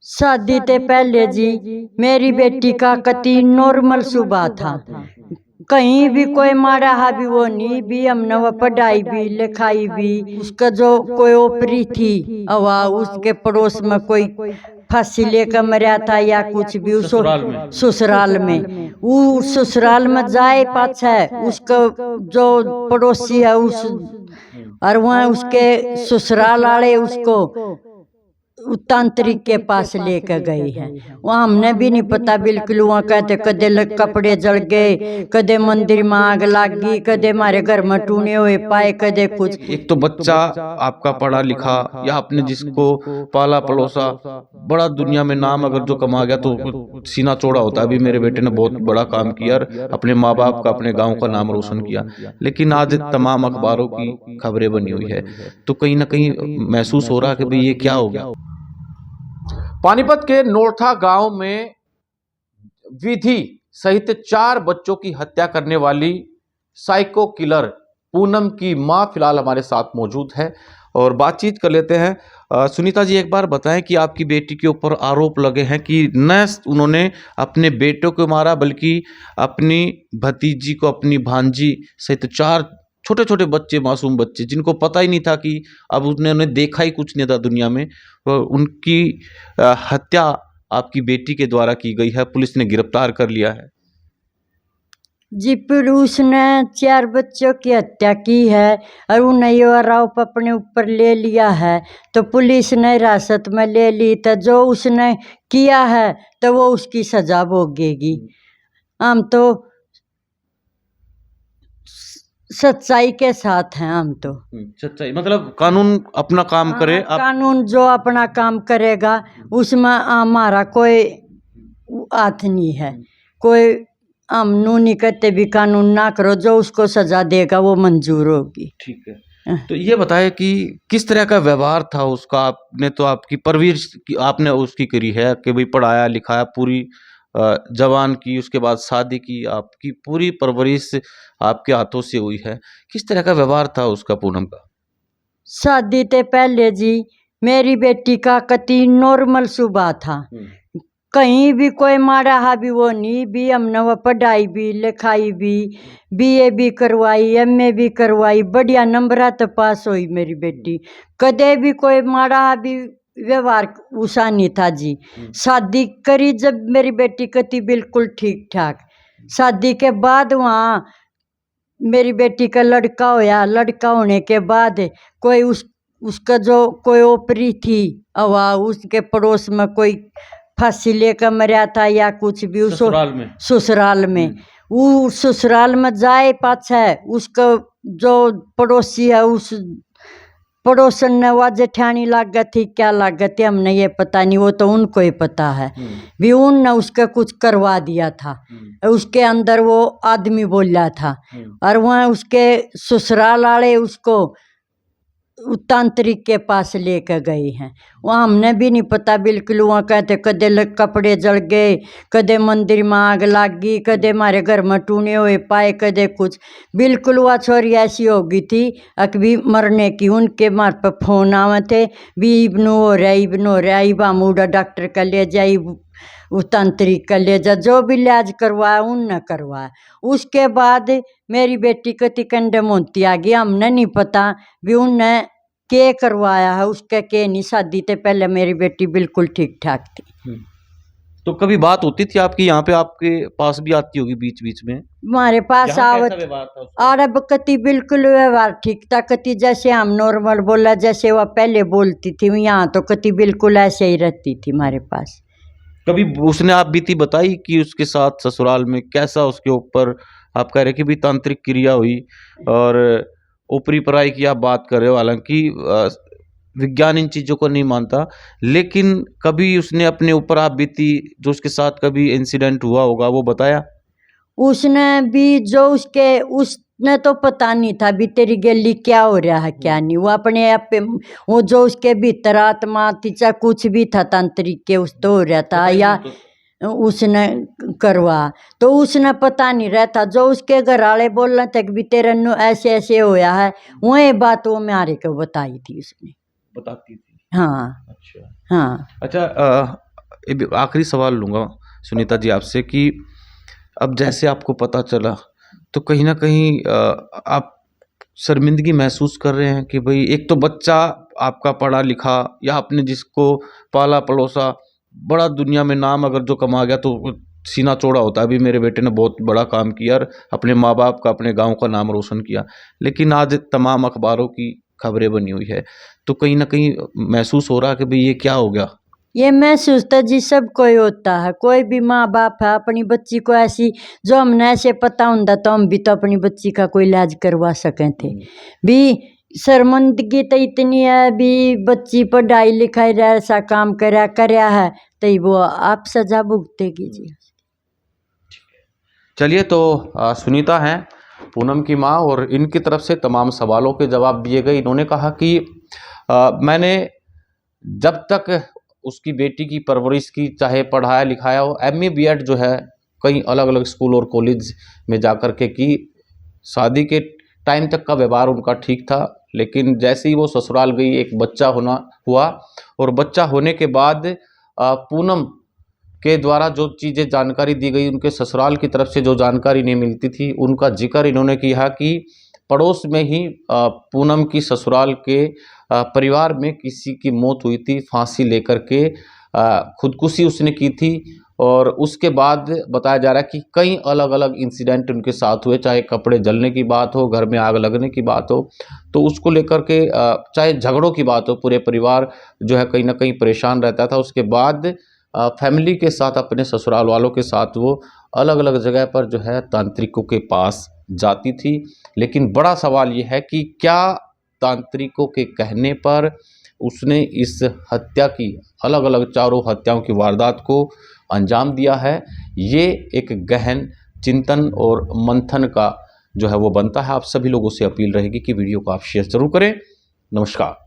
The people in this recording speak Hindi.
शादी ते पहले जी मेरी बेटी का कति नॉर्मल सुबह था। कहीं भी कोई मारा हा भी वो नहीं भी, हमने वो पढ़ाई भी लिखाई भी। उसका जो कोई ओपरी थी अवा उसके पड़ोस में कोई फांसी लेकर मरा था या कुछ भी, उस ससुराल में वो ससुराल में जाए पाछा उसका जो पड़ोसी है उस और वहाँ उसके ससुराल वाले उसको तांत्रिक के पास लेकर गई है। वहाँ हमने भी नहीं पता बिल्कुल। वहाँ कहते कदे कपड़े जल गए, कदे मंदिर में आग लग गई, कदे हमारे घर में टूने हुए पाए, कदे कुछ। एक तो बच्चा आपका पढ़ा लिखा या आपने जिसको पाला पलोसा बड़ा दुनिया में नाम अगर जो कमा गया तो सीना चौड़ा होता है। अभी मेरे बेटे ने बहुत बड़ा काम किया और अपने माँ बाप का अपने गांव का नाम रोशन किया, लेकिन आज तमाम अखबारों की खबरें बनी हुई है। तो कहीं ना कहीं महसूस हो रहा है कि भाई ये क्या हो गया। पानीपत के नोरथा गांव में विधि सहित 4 बच्चों की हत्या करने वाली साइको किलर पूनम की मां फिलहाल हमारे साथ मौजूद है और बातचीत कर लेते हैं। सुनीता जी, एक बार बताएं कि आपकी बेटी के ऊपर आरोप लगे हैं कि न उन्होंने अपने बेटों को मारा बल्कि अपनी भतीजी को, अपनी भांजी सहित 4 छोटे छोटे बच्चे, मासूम बच्चे जिनको पता ही नहीं था कि अब उन्होंने देखा ही कुछ नहीं था दुनिया में, उनकी हत्या आपकी बेटी के द्वारा की गई है। पुलिस ने गिरफ्तार कर लिया है जी। फिर उसने 4 बच्चों की हत्या की है और उन्हें ये आरोप अपने ऊपर ले लिया है, तो पुलिस ने हिरासत में ले ली। तो जो उसने किया है तो वो उसकी सजा भोगेगी। हम तो सच्चाई के साथ हैं। हम तो सच्चाई मतलब कानून अपना काम करे। कानून जो अपना काम करेगा उसमें हमारा कोई हाथ नहीं है। कोई हम नू नहीं कहते भी कानून ना करो, जो उसको सजा देगा वो मंजूर होगी। ठीक है, तो ये बताए कि किस तरह का व्यवहार था उसका। आपने तो आपकी परवरिश आपने उसकी करी है कि भाई पढ़ाया लिखाया, पूरी जवान की, उसके बाद शादी की, आपकी पूरी परवरिश आपके हाथों से हुई है। किस तरह का व्यवहार था उसका, पूनम का? शादी ते पहले जी मेरी बेटी का कति नॉर्मल सुबह था। कहीं भी कोई मारा हा भी वो नहीं भी, हमने वो पढ़ाई भी लिखाई भी, बीए भी करवाई, एमए भी करवाई, बढ़िया नंबर तो पास हुई मेरी बेटी। कदे भी कोई मारा हा भी व्यवहार उषा नहीं था जी। शादी करी जब मेरी बेटी कति बिल्कुल ठीक ठाक। शादी के बाद वहाँ मेरी बेटी का लड़का होया। लड़का होने के बाद कोई उसका जो कोई ओपरी थी अवा उसके पड़ोस में कोई फांसी लेकर मरा था या कुछ भी, उस ससुराल में वो ससुराल में जाए पाछा उसका जो पड़ोसी है उस पड़ोसन ने वह जेठानी लागत थी क्या लागत थी हमने ये पता नहीं, वो तो उनको ही पता है भी। उनने उसका कुछ करवा दिया था। उसके अंदर वो आदमी बोला था और वहाँ उसके ससुराल वाले उसको तांत्रिक के पास लेकर गए हैं। वहाँ हमने भी नहीं पता बिल्कुल। वहाँ कहते कदे कपड़े जल गए, कदे मंदिर में आग लग गई, कदे हमारे घर में टूने हुए पाए, कदे कुछ। बिल्कुल वह छोरी ऐसी हो गई थी अकभी मरने की। उनके मार पर फोन आवे थे भी इब्नू हो रहा, इब्नू हो रहा, इबा मूडा डॉक्टर का ले जाए, वो तांत्रिक का ले जा, जो भी इलाज करवाया उनने करवाया। उसके बाद मेरी बेटी को तिकंडम होती आ गई। हमने नहीं पता भी उनने के करवाया है उसका के नहीं। शादी से पहले मेरी बेटी बिल्कुल ठीक ठाक थी। तो कभी बात होती थी आपकी यहाँ पे, आपके पास भी आती होगी बीच बीच में? हमारे पास आवत और अब कति बिल्कुल व्यवहार ठीक था। कति जैसे हम नॉर्मल बोला जैसे वह पहले बोलती थी, यहाँ तो कति बिल्कुल ऐसे ही रहती थी हमारे पास। कभी उसने आप बीती बताई कि उसके साथ ससुराल में कैसा उसके ऊपर, आप कह रहे कि भी तांत्रिक क्रिया हुई और ऊपरी पराई की आप बात कर रहे हो, हालांकि विज्ञान इन चीजों को नहीं मानता, लेकिन कभी उसने अपने ऊपर आप बीती जो उसके साथ कभी इंसिडेंट हुआ होगा वो बताया? उसने भी जो उसने तो पता नहीं था भी तेरी गली क्या हो रहा है क्या नहीं। वो अपने आप पे वो जो उसके भीतर आत्मा थी चाहे कुछ भी था तांत्रिक के उस तो हो रहा था या उसने करवा, तो उसने पता नहीं रहता। जो उसके घर वाले बोल रहे थे कि तेरे ऐसे ऐसे होया है, वही बात वो मेरे को बताई थी उसने। बताती थी? हाँ अच्छा हाँ। अच्छा, आखिरी सवाल लूँगा सुनीता जी आपसे कि अब जैसे आपको पता चला तो कहीं ना कहीं आप शर्मिंदगी महसूस कर रहे हैं कि भाई एक तो बच्चा आपका पढ़ा लिखा या आपने जिसको पाला पलोसा बड़ा दुनिया में नाम अगर जो कमा गया तो सीना चौड़ा होता है। अभी मेरे बेटे ने बहुत बड़ा काम किया और अपने माँ बाप का अपने गांव का नाम रोशन किया, लेकिन आज तमाम अखबारों की खबरें बनी हुई है, तो कहीं ना कहीं महसूस हो रहा है कि भाई ये क्या हो गया। ये महसूस तो जी सब कोई होता है, कोई भी माँ बाप है अपनी बच्ची को ऐसी, जो हमने ऐसे पता होता तो हम भी तो अपनी बच्ची का कोई इलाज करवा सके थे। भी शर्मिंदगी तो इतनी है भी बच्ची पढ़ाई लिखाई रहा ऐसा काम करया है तो वो आप सजा भुगतेगी जी। चलिए, तो सुनीता हैं पूनम की माँ और इनकी तरफ से तमाम सवालों के जवाब दिए गए। इन्होंने कहा कि मैंने जब तक उसकी बेटी की परवरिश की, चाहे पढ़ाया लिखाया हो, MA B.Ed जो है कई अलग अलग स्कूल और कॉलेज में जाकर के की। शादी के टाइम तक का व्यवहार उनका ठीक था, लेकिन जैसे ही वो ससुराल गई एक बच्चा हुआ और बच्चा होने के बाद पूनम के द्वारा जो चीज़ें जानकारी दी गई, उनके ससुराल की तरफ से जो जानकारी नहीं मिलती थी, उनका जिक्र इन्होंने किया कि पड़ोस में ही पूनम की ससुराल के परिवार में किसी की मौत हुई थी, फांसी लेकर के खुदकुशी उसने की थी। और उसके बाद बताया जा रहा है कि कई अलग अलग इंसिडेंट उनके साथ हुए, चाहे कपड़े जलने की बात हो, घर में आग लगने की बात हो, तो उसको लेकर के चाहे झगड़ों की बात हो, पूरे परिवार जो है कहीं ना कहीं परेशान रहता था। उसके बाद फैमिली के साथ, अपने ससुराल वालों के साथ वो अलग अलग जगह पर जो है तांत्रिकों के पास जाती थी। लेकिन बड़ा सवाल ये है कि क्या तांत्रिकों के कहने पर उसने इस हत्या की, अलग अलग चारों हत्याओं की वारदात को अंजाम दिया है। ये एक गहन चिंतन और मंथन का जो है वो बनता है। आप सभी लोगों से अपील रहेगी कि वीडियो को आप शेयर जरूर करें। नमस्कार।